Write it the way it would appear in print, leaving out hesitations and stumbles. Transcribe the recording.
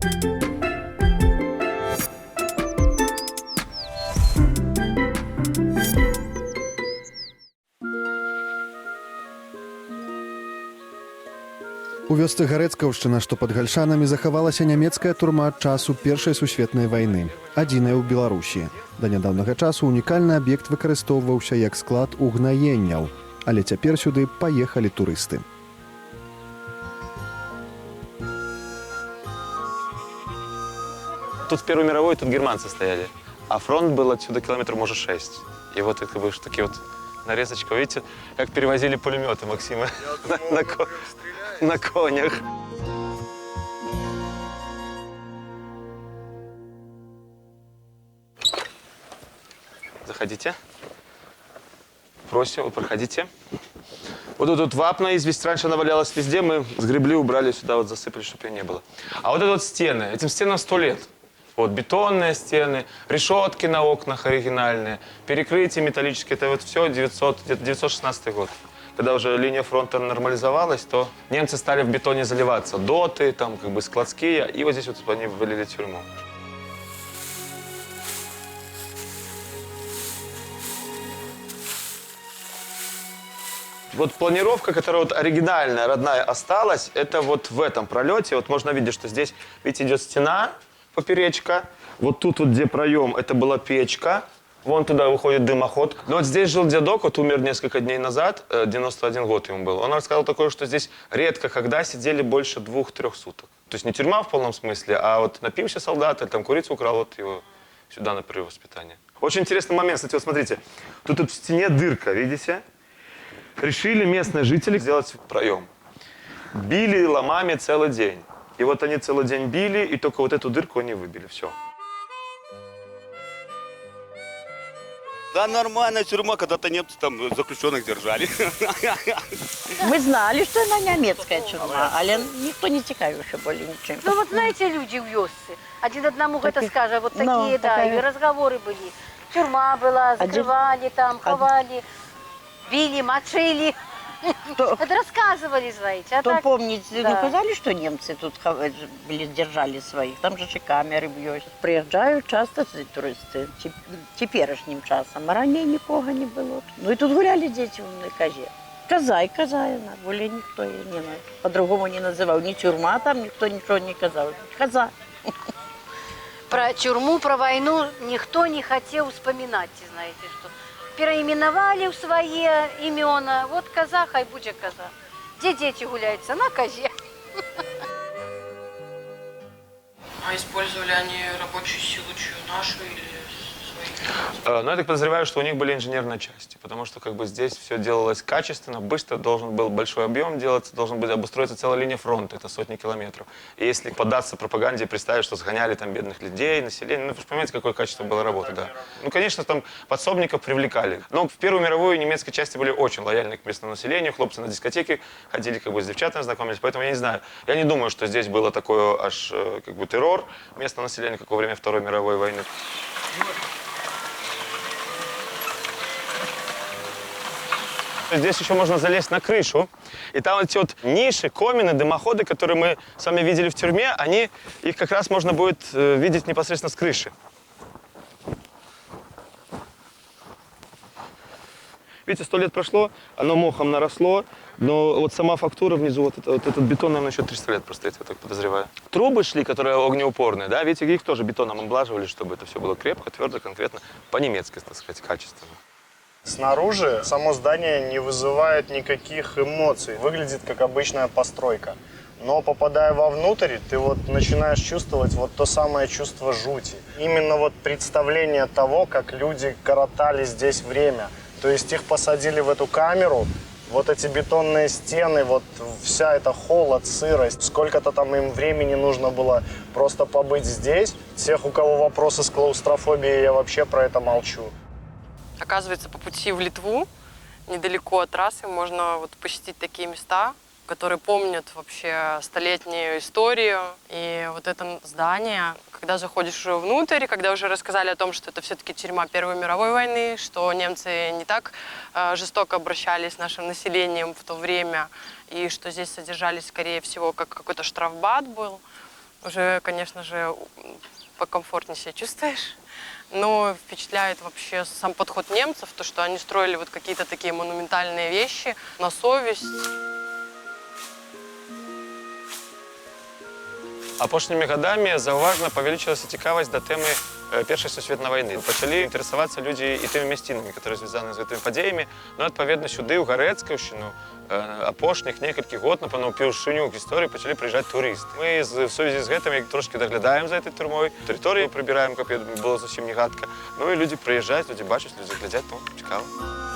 У вёсцы Гарэцкаўшчына, што пад Гальшанамі, захавалася нямецкая турма ад часу Першай сусветнай вайны, адзіная ў Беларусі. Да нядаўнага часу унікальны аб'ект выкарыстоўваўся як склад угнаенняў, але цяпер сюды паехалі турысты. Тут в Первую мировую тут германцы стояли, а фронт был отсюда километр, может, 6. И вот это были такие вот нарезочка. Видите, как перевозили пулеметы Максима на конях. Заходите. Просим, вы проходите. Вот тут вапна известь раньше навалялась везде, мы сгребли, убрали сюда, вот засыпали, чтобы ее не было. А вот это вот стены, этим стенам 100 лет. Вот бетонные стены, решетки на окнах оригинальные, перекрытия металлические, это вот все 916 год. Когда уже линия фронта нормализовалась, то немцы стали в бетоне заливаться. Доты, там как бы складские, и вот здесь вот они ввалили тюрьму. Вот планировка, которая вот оригинальная, родная осталась, это вот в этом пролете. Вот можно видеть, что здесь, видите, идет стена, поперечка. Вот тут вот, где проем, это была печка. Вон туда выходит дымоход. Но вот здесь жил дедок, вот умер несколько дней назад, 91 год ему был. Он рассказал такое, что здесь редко когда сидели больше 2-3 суток. То есть не тюрьма в полном смысле, а вот напился солдат, или там курицу украл, вот его сюда на перевоспитание. Очень интересный момент, кстати, вот смотрите. Тут в стене дырка, видите? Решили местные жители сделать проем. Били ломами целый день. И вот они целый день били, и только вот эту дырку они выбили. Все. Да, нормальная тюрьма, когда-то немцы там заключенных держали. Мы знали, что она немецкая тюрьма, але никто не цікавився более ничем. Ну вот знаете, люди в вёсцы, один одному это скажет, вот такие, да, такая... и разговоры были. Тюрьма была, закрывали там, ховали, били, мочили. Это рассказывали, знаете. А Кто так, помнит, да. ну казали, что немцы тут держали своих, там же камеры бьют. Приезжают часто туристы, теперешним часом, а ранее никого не было. Ну и тут гуляли дети на козе. Коза и коза, более никто ее не по-другому не называл. Ни тюрьма там, никто ничего не казал. Коза. Про тюрьму, про войну никто не хотел вспоминать, знаете, что переименовали в свои имена. Вот коза, хай будет коза. Где дети гуляются? На козе. А использовали они рабочую силу чью, нашу или свои? Но я так подозреваю, что у них были инженерные части, потому что как бы здесь все делалось качественно, быстро, должен был большой объем делаться, должен был обустроиться целая линия фронта, это сотни километров. И если поддаться пропаганде и представить, что сгоняли там бедных людей, население, ну вы же понимаете, какое качество было работы, да. Ну, конечно, там подсобников привлекали. Но в Первую мировую немецкие части были очень лояльны к местному населению, хлопцы на дискотеке ходили, как бы с девчатами знакомились, поэтому я не знаю. Я не думаю, что здесь было такое аж как бы террор местного населения, как во время Второй мировой войны. Здесь еще можно залезть на крышу, и там эти вот ниши, комины, дымоходы, которые мы с вами видели в тюрьме, их как раз можно будет видеть непосредственно с крыши. Видите, 100 лет прошло, оно мохом наросло, но вот сама фактура внизу, вот этот бетон, наверное, еще 300 лет простоит, я так подозреваю. Трубы шли, которые огнеупорные, да, видите, их тоже бетоном облаживали, чтобы это все было крепко, твердо, конкретно, по-немецки, так сказать, качественно. Снаружи само здание не вызывает никаких эмоций, выглядит как обычная постройка. Но попадая вовнутрь, ты вот начинаешь чувствовать вот то самое чувство жути. Именно вот представление того, как люди коротали здесь время. То есть их посадили в эту камеру, вот эти бетонные стены, вот вся эта холод, сырость. Сколько-то там им времени нужно было просто побыть здесь. Тех, у кого вопросы с клаустрофобией, я вообще про это молчу. Оказывается, по пути в Литву, недалеко от трассы, можно вот посетить такие места, которые помнят вообще столетнюю историю. И вот это здание, когда заходишь внутрь, когда уже рассказали о том, что это все-таки тюрьма Первой мировой войны, что немцы не так жестоко обращались с нашим населением в то время, и что здесь содержались, скорее всего, как какой-то штрафбат был, Уже, конечно же, покомфортнее себя чувствуешь. Но впечатляет вообще сам подход немцев, то, что они строили вот какие-то такие монументальные вещи на совесть. Апошнімі гадамі заўважна павялічылася цікавасць да тэмы Першай сусветнай вайны. Пачалі інтарэсавацца людзі і тымі мясцінамі, которые звязаны з гэтымі падзеямі. Ну, адпаведна, сюды, ў Гарэцкаўшчыну, апошніх некалькі год, напэўна, упершыню ў гісторыі пачалі прыязджаць турысты. Мы в сувязі з гэтым трошкі даглядаем за гэтай турмой, тэрыторыю прыбіраем, каб было зусім не гадка. Ну і людзі прыязджаюць, людзі бачаць, людзі глядзяць, ну, цікава.